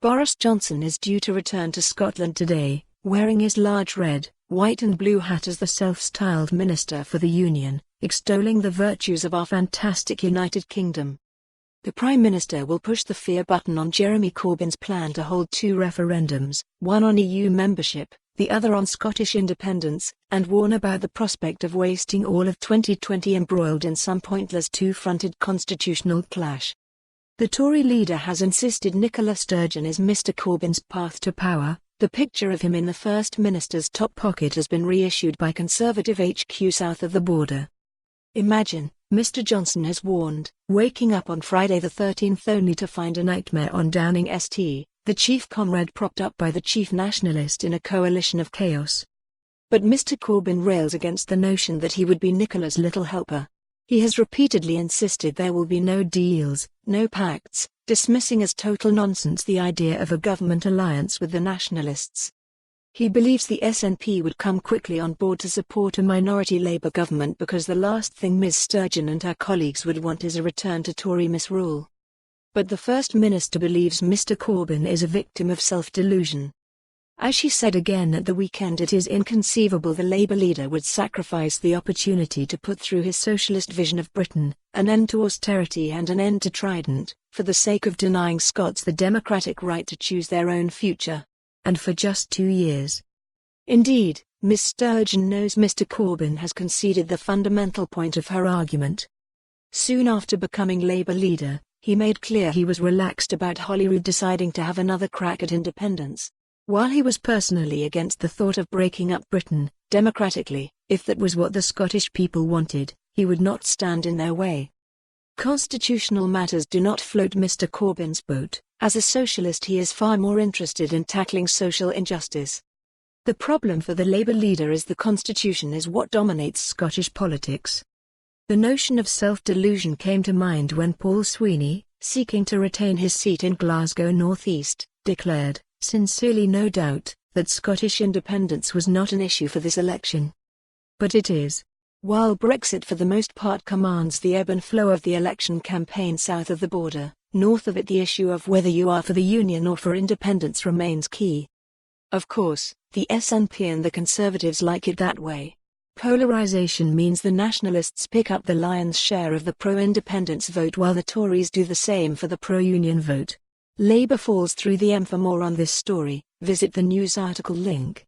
Boris Johnson is due to return to Scotland today, wearing his large red, white and blue hat as the self-styled Minister for the Union, extolling the virtues of our fantastic United Kingdom. The Prime Minister will push the fear button on Jeremy Corbyn's plan to hold two referendums, one on EU membership, the other on Scottish independence, and warn about the prospect of wasting all of 2020 embroiled in some pointless two-fronted constitutional clash. The Tory leader has insisted Nicola Sturgeon is Mr Corbyn's path to power. The picture of him in the First Minister's top pocket has been reissued by Conservative HQ south of the border. Imagine, Mr Johnson has warned, waking up on Friday the 13th only to find a nightmare on Downing St, the chief comrade propped up by the chief Nationalist in a coalition of chaos. But Mr Corbyn rails against the notion that he would be Nicola's little helper. He has repeatedly insisted there will be no deals, no pacts, dismissing as total nonsense the idea of a government alliance with the Nationalists. He believes the SNP would come quickly on board to support a minority Labour government because the last thing Ms Sturgeon and her colleagues would want is a return to Tory misrule. But the First Minister believes Mr Corbyn is a victim of self-delusion. As she said again at the weekend, it is inconceivable the Labour leader would sacrifice the opportunity to put through his socialist vision of Britain, an end to austerity and an end to Trident, for the sake of denying Scots the democratic right to choose their own future. And for just 2 years. Indeed, Ms Sturgeon knows Mr Corbyn has conceded the fundamental point of her argument. Soon after becoming Labour leader, he made clear he was relaxed about Holyrood deciding to have another crack at independence. While he was personally against the thought of breaking up Britain, democratically, if that was what the Scottish people wanted, he would not stand in their way. Constitutional matters do not float Mr Corbyn's boat. As a socialist, he is far more interested in tackling social injustice. The problem for the Labour leader is the Constitution is what dominates Scottish politics. The notion of self-delusion came to mind when Paul Sweeney, seeking to retain his seat in Glasgow North East, declared, sincerely no doubt, that Scottish independence was not an issue for this election. But it is. While Brexit for the most part commands the ebb and flow of the election campaign south of the border, north of it the issue of whether you are for the Union or for independence remains key. Of course, the SNP and the Conservatives like it that way. Polarisation means the Nationalists pick up the lion's share of the pro-independence vote while the Tories do the same for the pro-Union vote. Labour falls through the M. For more on this story, visit the news article link.